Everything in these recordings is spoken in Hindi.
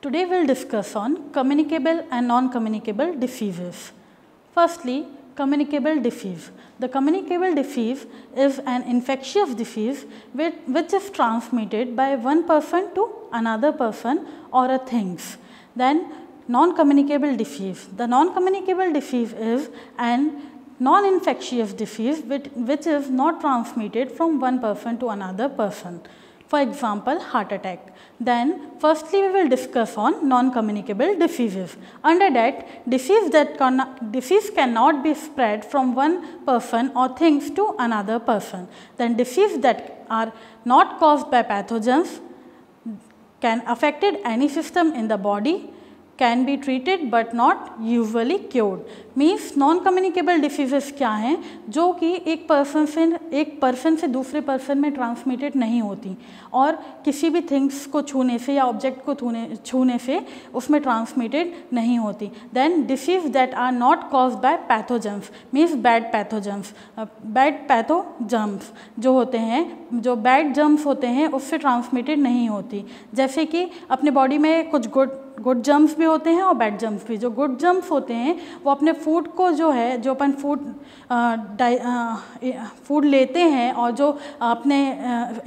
Today we'll discuss on communicable and non-communicable diseases. Firstly, communicable disease. The communicable disease is an infectious disease which is transmitted by one person to another person or a things. Then non-communicable disease. The non-communicable disease is an non-infectious disease which is not transmitted from one person to another person. For example, heart attack. Then firstly we will discuss on non-communicable diseases. Under that, disease cannot be spread from one person or things to another person. Then diseases that are not caused by pathogens can affect any system in the body, can be treated but not usually cured. Means non communicable diseases क्या हैं जो कि एक पर्सन से दूसरे पर्सन में ट्रांसमिटेड नहीं होती और किसी भी थिंग्स को छूने से या ऑब्जेक्ट को छूने से उसमें ट्रांसमिटेड नहीं होती. Then diseases that are not caused by pathogens means bad pathogens जो होते हैं, जो बैड जम्स होते हैं उससे ट्रांसमिटेड नहीं होती. जैसे कि अपने बॉडी में कुछ गुड जम्स भी होते हैं और बैड जम्स भी. जो गुड जम्स होते हैं वो अपने फूड को जो है, जो अपन फूड लेते हैं और जो अपने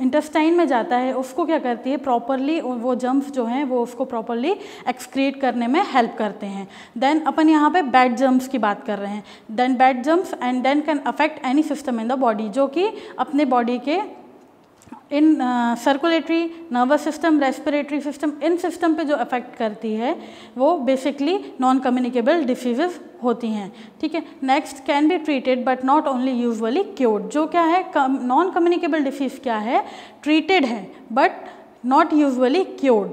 इंटेस्टाइन में जाता है उसको क्या करती है, प्रॉपरली वो जम्स जो हैं वो उसको प्रॉपरली एक्सक्रीट करने में हेल्प करते हैं. देन अपन यहाँ पे बैड जम्स की बात कर रहे हैं. Then bad germs and then can affect any system in the body, जो कि अपने बॉडी के इन circulatory, nervous system, respiratory system, इन सिस्टम पे जो अफेक्ट करती है वो बेसिकली नॉन कम्युनिकेबल डिसीजेस होती हैं. ठीक है. Next, can be treated but not only usually cured. जो क्या है, नॉन कम्युनिकेबल डिसीज़ क्या है, ट्रीटेड है but not usually cured.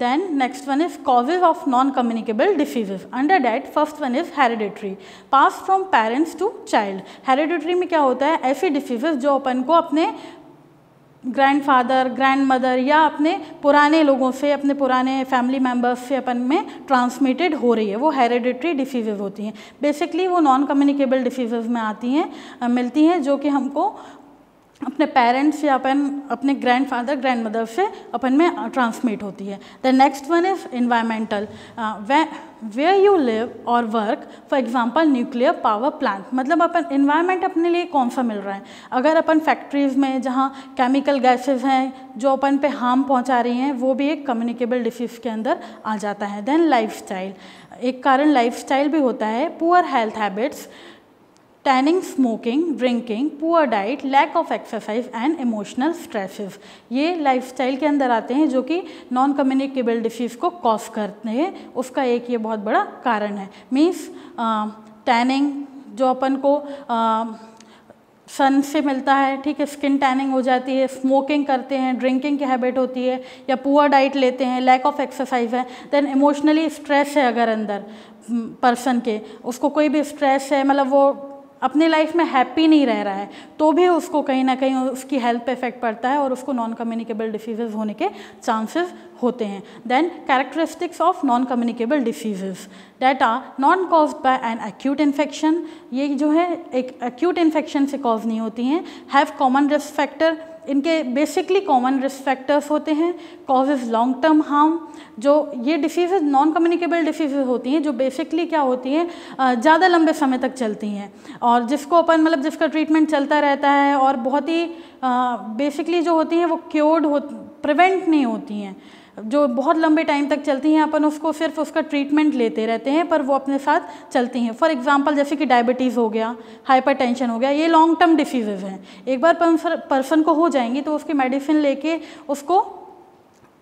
Then next one is causes of non-communicable diseases. Under that, first one is hereditary, passed from parents to child. Hereditary में क्या होता है, ऐसी डिसीजेस जो अपन को अपने ग्रैंडफादर, ग्रैंडमदर या अपने पुराने लोगों से, अपने पुराने फैमिली मेम्बर्स से अपन में ट्रांसमिटेड हो रही है, वो हेरिडिटरी डिसीजेज होती हैं. बेसिकली वो नॉन कम्युनिकेबल डिसीजेज में आती हैं, मिलती हैं, जो कि हमको अपने पेरेंट्स या अपने ग्रैंडफादर, ग्रैंडमदर से अपन में ट्रांसमिट होती है. The next one is environmental, where you live or work. For example nuclear power plant, मतलब अपन इन्वायरमेंट अपने लिए कौन सा मिल रहा है. अगर अपन फैक्ट्रीज़ में जहाँ केमिकल गैसेस हैं जो अपन पे हार्म पहुँचा रही हैं, वो भी एक कम्युनिकेबल डिसीज़ के अंदर आ जाता है. देन लाइफस्टाइल, एक कारण लाइफस्टाइल भी होता है. Poor health habits, tanning, smoking, drinking, poor diet, lack of exercise and emotional stresses, ये लाइफस्टाइल के अंदर आते हैं जो कि नॉन कम्युनिकेबल डिसीज़ को कॉज करते हैं. उसका एक ये बहुत बड़ा कारण है. मीन्स टैनिंग जो अपन को सन से मिलता है, ठीक है, स्किन टैनिंग हो जाती है. स्मोकिंग करते हैं, ड्रिंकिंग की हैबिट होती है, या पुअर डाइट लेते हैं, लैक ऑफ एक्सरसाइज है. देन इमोशनली स्ट्रेस है, अगर अंदर पर्सन के उसको कोई भी स्ट्रेस है, मतलब वो अपने लाइफ में हैप्पी नहीं रह रहा है, तो भी उसको कहीं ना कहीं उसकी हेल्थ पे इफेक्ट पड़ता है और उसको नॉन कम्युनिकेबल डिसीजेज होने के चांसेस होते हैं. Then characteristics of non communicable diseases that are not caused by an acute infection, ये जो है एक एक्यूट इन्फेक्शन से कॉज नहीं होती हैं. हैव कॉमन रिस्क फैक्टर, इनके बेसिकली कॉमन रिस्क फैक्टर्स होते हैं. कॉजेज लॉन्ग टर्म हार्म, जो ये डिसीजेज नॉन कम्युनिकेबल डिसीजेज होती हैं जो बेसिकली क्या होती हैं, ज़्यादा लंबे समय तक चलती हैं और जिसको अपन मतलब जिसका ट्रीटमेंट चलता रहता है और बहुत ही बेसिकली जो होती हैं वो क्योर्ड प्रिवेंट नहीं होती हैं, जो बहुत लंबे टाइम तक चलती हैं. अपन उसको सिर्फ उसका ट्रीटमेंट लेते रहते हैं पर वो अपने साथ चलती हैं. फॉर एग्जांपल जैसे कि डायबिटीज़ हो गया, हाइपरटेंशन हो गया, ये लॉन्ग टर्म डिसीजेज हैं. एक बार पर्सन को हो जाएंगी तो उसकी मेडिसिन लेके उसको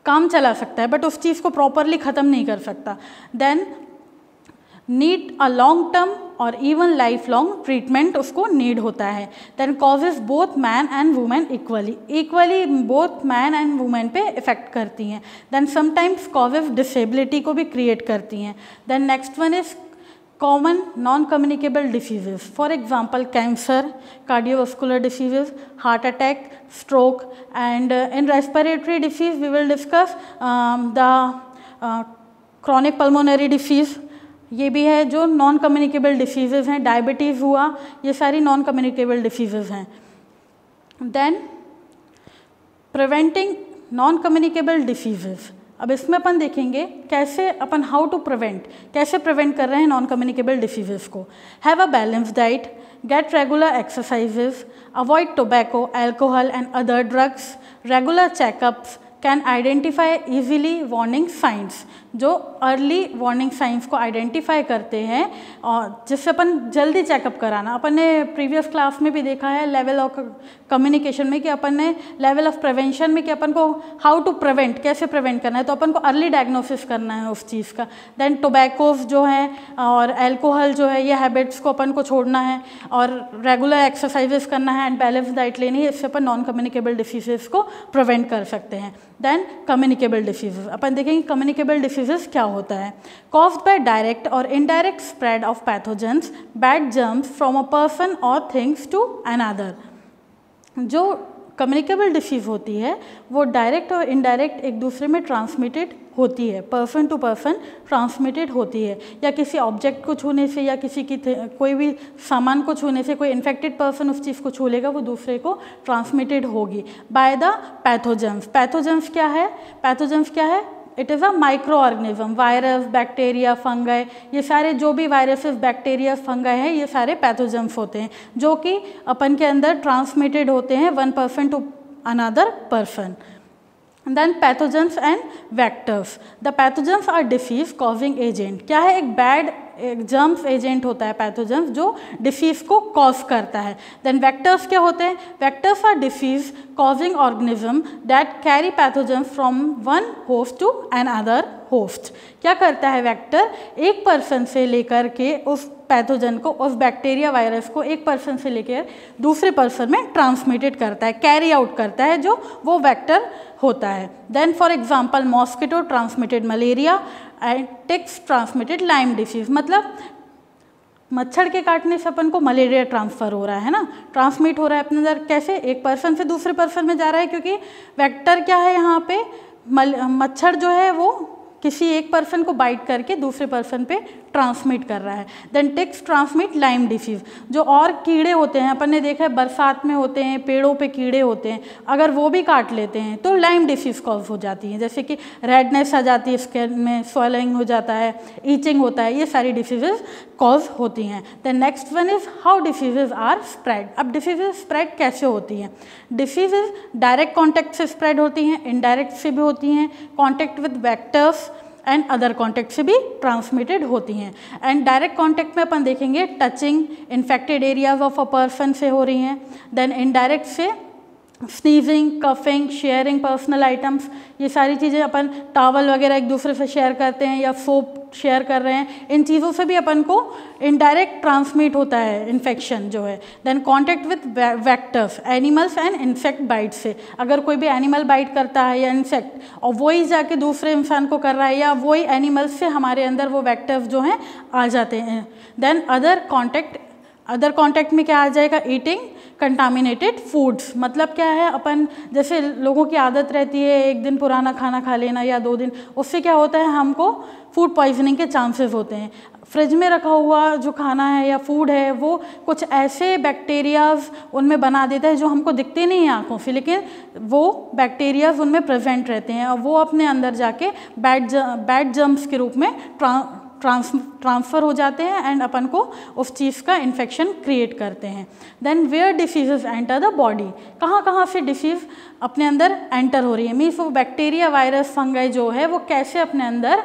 काम चला सकता है बट उस चीज़ को प्रॉपरली ख़त्म नहीं कर सकता. Then need a long term और इवन लाइफ लॉन्ग ट्रीटमेंट उसको नीड होता है. Then causes both man and women equally both man and women पे इफेक्ट करती हैं. देन समटाइम्स कॉजेज डिसेबिलिटी को भी क्रिएट करती हैं. Then next one is common non-communicable diseases. For example, cancer, cardiovascular diseases, heart attack, stroke, and in respiratory disease we will discuss the chronic pulmonary disease. ये भी है जो नॉन कम्युनिकेबल डिसीजेज हैं. डायबिटीज़ हुआ, ये सारी नॉन कम्युनिकेबल डिसीजेज हैं. Then preventing non communicable diseases, अब इसमें अपन देखेंगे कैसे अपन हाउ टू प्रिवेंट, कैसे प्रिवेंट कर रहे हैं नॉन कम्युनिकेबल डिसीजेस को। Have a balance diet, get regular exercises, avoid tobacco, alcohol and other drugs, regular checkups, can identify easily warning signs, जो अर्ली वार्निंग साइंस को आइडेंटिफाई करते हैं और जिससे अपन जल्दी चेकअप कराना। अपन ने प्रीवियस क्लास में भी देखा है लेवल ऑफ कम्युनिकेशन में कि अपन ने लेवल ऑफ प्रिवेंशन में कि अपन को हाउ टू प्रिवेंट, कैसे प्रिवेंट करना है, तो अपन को अर्ली डायग्नोसिस करना है उस चीज़ का। देन टोबैकोज जो है और एल्कोहल जो है, ये हैबिट्स को अपन को छोड़ना है और रेगुलर एक्सरसाइजेस करना है एंड बैलेंस डाइट लेनी है। इससे अपन नॉन कम्युनिकेबल डिसीजेस को प्रिवेंट कर सकते हैं। देन कम्युनिकेबल डिसीजेस, अपन देखेंगे कम्युनिकेबल डिसीजेस क्या होता है। कॉज्ड बाय डायरेक्ट और indirect spread of pathogens, bad germs from a person और थिंग्स टू अनदर। जो कम्युनिकेबल डिसीज़ होती है वो डायरेक्ट और इनडायरेक्ट एक दूसरे में ट्रांसमिटेड होती है, पर्सन टू पर्सन ट्रांसमिटेड होती है, या किसी ऑब्जेक्ट को छूने से या किसी की कोई भी सामान को छूने से कोई इन्फेक्टेड पर्सन उस चीज़ को छू लेगा, वो दूसरे को ट्रांसमिटेड होगी बाय द पैथोजेंस। पैथोजेंस क्या है? पैथोजेंस क्या है? It is a micro organism, virus, bacteria, fungi, ये सारे जो भी वायरसेस, बैक्टीरिया, फंगाई हैं, ये सारे पैथोजेंस होते हैं जो कि अपन के अंदर ट्रांसमिटेड होते हैं one person to another person. Then pathogens and vectors. The pathogens are disease causing agent. क्या है? एक बैड जर्म्स एजेंट होता है पैथोजेंस जो डिसीज़ को कॉज करता है। देन वेक्टर्स क्या होते हैं? Vectors are disease causing organism that carry pathogens from one host to another host. क्या करता है वेक्टर? एक पर्सन से लेकर के उस पैथोजन को, उस बैक्टीरिया वायरस को एक पर्सन से लेकर दूसरे पर्सन में ट्रांसमिटेड करता है, कैरी आउट करता है, जो वो वेक्टर होता है। Then for example mosquito transmitted malaria and ticks transmitted Lyme disease. मतलब मच्छर के काटने से अपन को मलेरिया ट्रांसफ़र हो रहा है ना, ट्रांसमिट हो रहा है अपने अंदर। कैसे? एक पर्सन से दूसरे पर्सन में जा रहा है, क्योंकि वेक्टर क्या है यहाँ पे? मच्छर जो है वो किसी एक पर्सन को बाइट करके दूसरे पर्सन पे ट्रांसमिट कर रहा है। Then ticks transmit Lyme disease. जो और कीड़े होते हैं, अपन ने देखा है बरसात में होते हैं, पेड़ों पे कीड़े होते हैं, अगर वो भी काट लेते हैं तो लाइम डिसीज़ कॉज हो जाती है, जैसे कि रेडनेस आ जाती है स्किन में, स्वेलिंग हो जाता है, ईचिंग होता है, ये सारी डिसीजेज कॉज होती हैं। Then next one is how diseases are spread. अब डिसीजेज स्प्रेड कैसे होती हैं? डिसीजेज डायरेक्ट कॉन्टैक्ट से स्प्रेड होती हैं, इनडायरेक्ट से भी होती हैं, contact with vectors and other contact से भी ट्रांसमिटेड होती हैं। एंड डायरेक्ट कॉन्टैक्ट में अपन देखेंगे touching infected areas of a person से हो रही हैं। देन इनडायरेक्ट से sneezing, coughing, sharing personal items, ये सारी चीज़ें अपन टॉवल वगैरह एक दूसरे से शेयर करते हैं या सोप शेयर कर रहे हैं, इन चीज़ों से भी अपन को इनडायरेक्ट ट्रांसमिट होता है इन्फेक्शन जो है। Then contact with vectors, animals and insect bite से, अगर कोई भी एनिमल बाइट करता है या इंसेक्ट और वही जाके दूसरे इंसान को कर रहा है, या वही एनिमल्स से हमारे अंदर वो वेक्टर्स जो हैं आ जाते हैं। देन अदर कॉन्टैक्ट में क्या आ जाएगा? Eating contaminated foods. मतलब क्या है? अपन जैसे लोगों की आदत रहती है एक दिन पुराना खाना खा लेना या 2 दिन, उससे क्या होता है? हमको फूड पॉइजनिंग के चांसेस होते हैं। फ्रिज में रखा हुआ जो खाना है या फूड है वो कुछ ऐसे बैक्टीरियाज उनमें बना देता है जो हमको दिखते नहीं हैं आँखों से, लेकिन वो बैक्टीरियाज उनमें प्रेजेंट रहते हैं और वो अपने अंदर जाके बैड जर्म्स के रूप में ट्रांसफ़र हो जाते हैं एंड अपन को उस चीज़ का इन्फेक्शन क्रिएट करते हैं। Then where diseases enter the body, कहाँ से डिसीज़ अपने अंदर एंटर हो रही है, मीन्स वो बैक्टीरिया, वायरस, फंगाई जो है वो कैसे अपने अंदर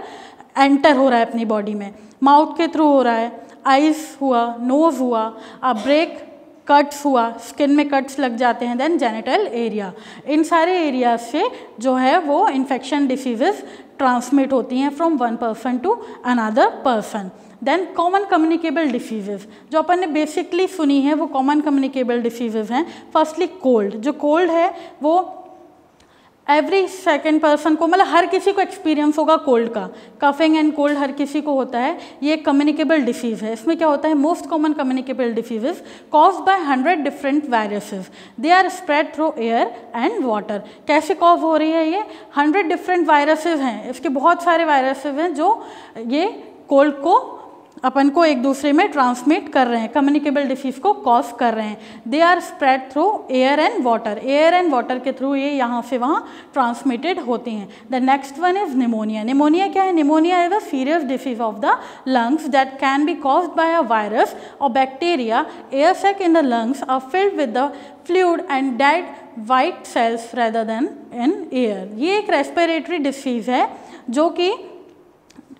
एंटर हो रहा है अपनी बॉडी में। माउथ के थ्रू हो रहा है, आइज़ हुआ, नोज़ हुआ, ब्रेक, कट्स हुआ, स्किन में कट्स लग जाते हैं। देन जेनिटल एरिया, इन सारे एरिया से जो है वो इन्फेक्शन डिसीजेस ट्रांसमिट होती हैं from one person to another person. Then common communicable diseases, जो अपन ने बेसिकली सुनी है वो कॉमन कम्युनिकेबल डिसीजेज हैं। फर्स्टली कोल्ड, जो कोल्ड है वो एवरी सेकेंड पर्सन को, मतलब हर किसी को एक्सपीरियंस होगा कोल्ड का। कफिंग एंड कोल्ड हर किसी को होता है, ये कम्युनिकेबल डिसीज़ है। इसमें क्या होता है? Most common communicable diseases caused by 100 different viruses, they are spread through air and water. कैसे कॉज हो रही है? ये 100 डिफरेंट वायरसेस हैं, इसके बहुत सारे वायरसेस हैं जो ये कोल्ड को अपन को एक दूसरे में ट्रांसमिट कर रहे हैं, कम्युनिकेबल डिसीज़ को कॉज कर रहे हैं। They are spread through air and water, air and water के थ्रू ये यहाँ से वहाँ ट्रांसमिटेड होती हैं। The next one is pneumonia. Pneumonia क्या है? Pneumonia is a serious disease of the lungs that can be caused by a virus or bacteria. Air sac in the lungs are filled with the fluid and dead white cells rather than in air. ये एक रेस्पिरेटरी डिसीज़ है जो कि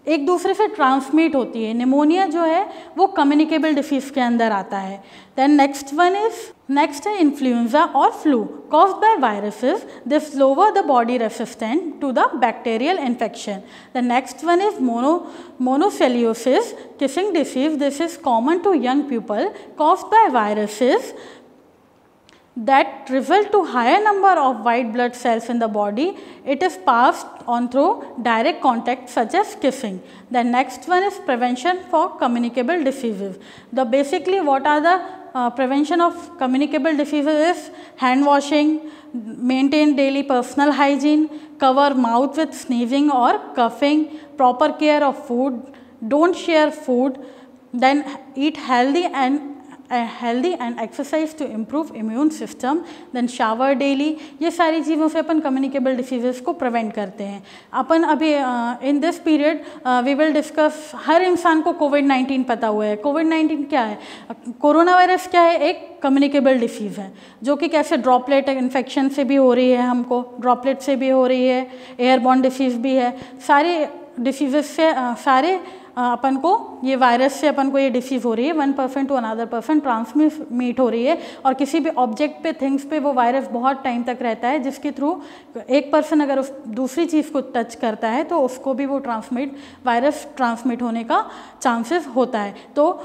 एक दूसरे से ट्रांसमिट होती है। निमोनिया जो है वो कम्युनिकेबल डिसीज़ के अंदर आता है। देन नेक्स्ट है इन्फ्लुएंजा और flu caused by viruses. This lower the body resistant to the bacterial infection. The next one is mononucleosis kissing disease. This is common to young people caused by viruses that result to higher number of white blood cells in the body. It is passed on through direct contact such as kissing. The next one is prevention for communicable diseases. The basically what are the prevention of communicable diseases is hand washing, maintain daily personal hygiene, cover mouth with sneezing or coughing, proper care of food, don't share food, then eat healthy and exercise to improve immune system, then shower daily। ये सारी चीज़ों से अपन कम्युनिकेबल डिसीजेस को प्रिवेंट करते हैं। अपन अभी in this period we will discuss, हर इंसान को कोविड-19 पता हुआ है। कोविड-19 क्या है? कोरोना वायरस क्या है? एक कम्युनिकेबल डिसीज़ है जो कि कैसे ड्रॉपलेट इन्फेक्शन से भी हो रही है, हमको ड्रॉपलेट से भी हो रही है, एयरबॉर्न डिसीज़ भी है। सारे डिसीजेस से सारे अपन को ये वायरस से अपन को ये डिसीज़ हो रही है। 1% टू अनदर पर्सन ट्रांसमिट हो रही है और किसी भी ऑब्जेक्ट पे, थिंग्स पे वो वायरस बहुत टाइम तक रहता है, जिसके थ्रू एक पर्सन अगर उस दूसरी चीज़ को टच करता है तो उसको भी वो वायरस ट्रांसमिट होने का चांसेस होता है। तो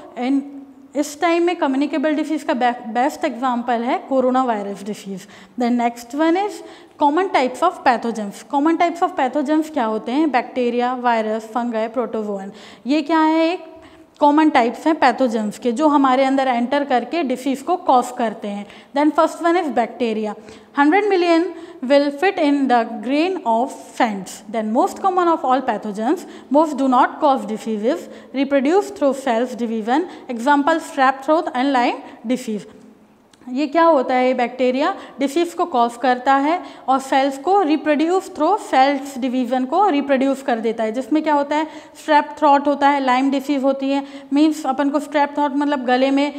इस टाइम में कम्युनिकेबल डिसीज़ का बेस्ट एग्जाम्पल है corona virus disease. The next one is common types of pathogens. Common types of pathogens क्या होते हैं? Bacteria, virus, fungi, protozoan. ये क्या है? एक कॉमन टाइप्स हैं पैथोजेंस के जो हमारे अंदर एंटर करके डिसीज़ को कॉज करते हैं। Then first one is bacteria. 100 million will fit in the grain of sand. Then most common of all pathogens, most do not cause diseases, reproduce through cells division. Example strep throat and Lyme disease. ये क्या होता है? बैक्टीरिया डिसीज़ को कॉज करता है और सेल्स को रिप्रोड्यूस थ्रू सेल्स डिवीज़न को रिप्रोड्यूस कर देता है, जिसमें क्या होता है? स्ट्रेप थ्रॉट होता है, लाइम डिसीज़ होती है। मीन्स अपन को स्ट्रेप थ्रॉट मतलब गले में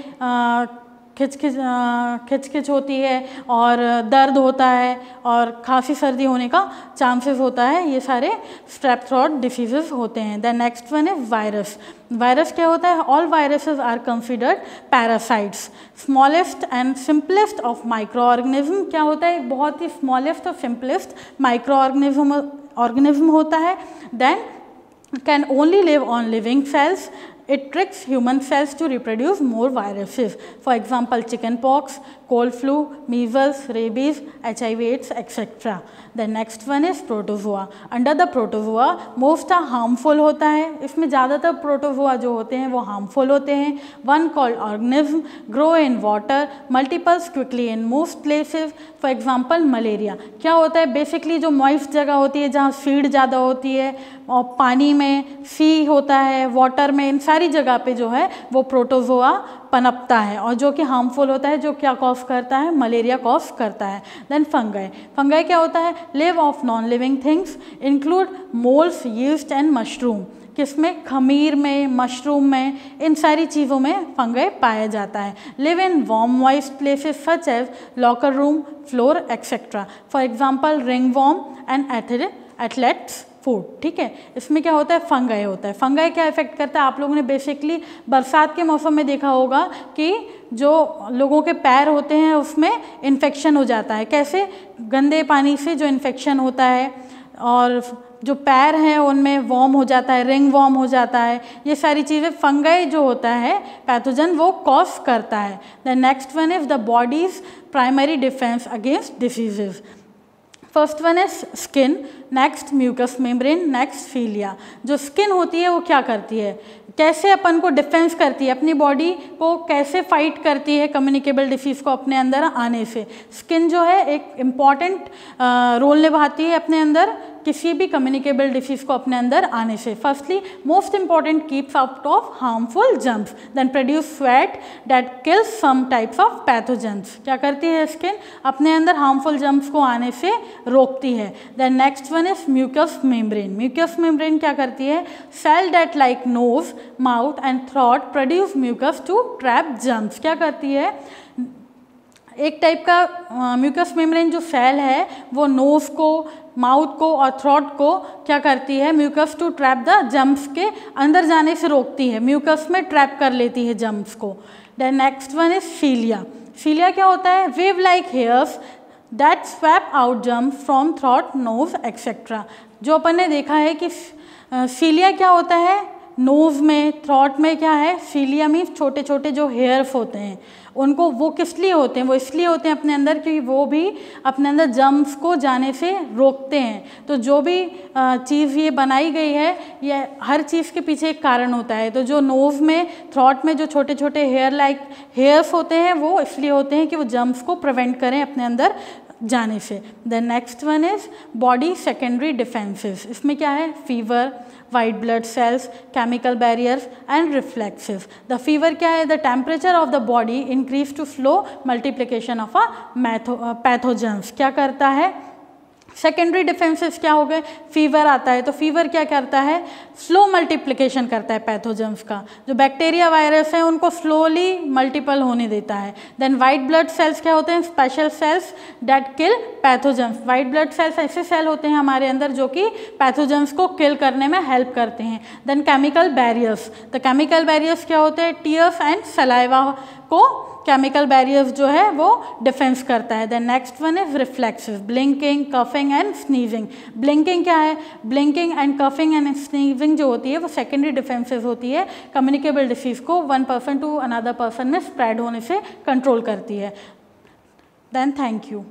खिच होती है और दर्द होता है और खांसी सर्दी होने का चांसेस होता है। ये सारे स्ट्रेप थ्रॉट डिसीजेस होते हैं। The next one is virus. Virus क्या होता है? All viruses are considered parasites. Smallest and simplest of micro organism. क्या होता है? बहुत ही स्मॉलेस्ट और सिंपलेस्ट माइक्रो ऑर्गेनिज्म होता है। Then can only live on living cells. It tricks human cells to reproduce more viruses. For example, chicken pox, cold flu, measles, rabies, HIV/AIDS, etc. The next one is protozoa. Under the protozoa, most are harmful होता है। इसमें ज़्यादातर प्रोटोजोआ जो होते हैं वो harmful होते हैं। One called organism grow in water, multiples quickly in most places. For example, malaria. क्या होता है? बेसिकली जो मॉइस्ट जगह होती है जहाँ सीड ज़्यादा होती है और पानी में सी होता है, वाटर में, इन सारी जगह पे जो है वो प्रोटोजोआ पनपता है और जो कि हार्मफुल होता है, जो क्या कॉज करता है? मलेरिया कॉज करता है। Then fungi. फंगाई क्या होता है? Live of non living things include moles, yeast and mushroom. किसमें? खमीर में, मशरूम में, इन सारी चीज़ों में फंगाई पाया जाता है। Live in warm moist places such as locker room, floor etcetera. For example ringworm and athlete's foot. ठीक है, इसमें क्या होता है? फंगाई होता है। फंगाई क्या इफेक्ट करता है? आप लोगों ने बेसिकली बरसात के मौसम में देखा होगा कि जो लोगों के पैर होते हैं उसमें इन्फेक्शन हो जाता है। कैसे? गंदे पानी से जो इन्फेक्शन होता है और जो पैर हैं उनमें वॉर्म हो जाता है, रिंग वॉर्म हो जाता है। ये सारी चीज़ें फंगाई जो होता है पैथोजन वो कॉज करता है। The next one is the body's primary defence against diseases. First one is skin, next mucus membrane, next cilia. जो स्किन होती है वो क्या करती है? कैसे अपन को डिफेंस करती है, अपनी बॉडी को कैसे फाइट करती है कम्युनिकेबल डिसीज़ को अपने अंदर आने से। स्किन जो है एक इम्पॉर्टेंट रोल निभाती है अपने अंदर किसी भी कम्युनिकेबल डिसीज़ को अपने अंदर आने से। Firstly most important keeps out of harmful germs, then produce sweat that kills some types of pathogens. क्या करती है स्किन? अपने अंदर हार्मफुल जर्म्स को आने से रोकती है। Then next one is mucus membrane. Mucus membrane क्या करती है? Cell that like nose, mouth and throat produce mucus to trap germs. क्या करती है? एक टाइप का म्यूकस मेम्ब्रेन जो सेल है वो नोज़ को, माउथ को और थ्रोट को क्या करती है? Mucus to trap the germs के अंदर जाने से रोकती है, म्यूकस में ट्रैप कर लेती है जर्म्स को। Then next one is cilia. Cilia क्या होता है? Wave like hairs that sweep out germs from throat, nose etcetera. जो अपन ने देखा है कि सीलिया क्या होता है? नोज़ में, थ्रोट में क्या है? सीलिया मीन्स छोटे छोटे जो हेयर्स होते हैं उनको, वो किस लिए होते हैं? वो इसलिए होते हैं अपने अंदर क्योंकि वो भी अपने अंदर जर्म्स को जाने से रोकते हैं। तो जो भी चीज़ ये बनाई गई है, ये हर चीज़ के पीछे एक कारण होता है। तो जो नोज़ में, थ्रोट में जो छोटे छोटे हेयर्स होते हैं वो इसलिए होते हैं कि वो जर्म्स को प्रिवेंट करें अपने अंदर जाने से। Then next one is body secondary defences. इसमें क्या है? Fever, white blood cells, chemical barriers and reflexes. The fever क्या है? The temperature of the body increase to slow multiplication of a pathogens. क्या करता है? सेकेंडरी डिफेंसेस क्या हो गए? फीवर आता है तो फीवर क्या करता है? स्लो मल्टीप्लिकेशन करता है पैथोजेंस का। जो बैक्टीरिया, वायरस है उनको स्लोली मल्टीपल होने देता है। देन वाइट ब्लड सेल्स क्या होते हैं? Special cells that kill pathogens. White blood sales ऐसे सेल होते हैं हमारे अंदर जो कि पैथोजेंस को किल करने में हेल्प करते हैं। Then chemical barriers. The chemical barriers क्या होते हैं? टीयर्स एंड सलाइवा को केमिकल बैरियर्स जो है वो डिफेंस करता है। Then next one is reflexes, blinking, coughing and sneezing. Blinking क्या है? Blinking and coughing and sneezing जो होती है वो सेकेंडरी डिफेंसेस होती है, कम्युनिकेबल डिसीज़ को one person to another person में स्प्रेड होने से कंट्रोल करती है। Then thank you.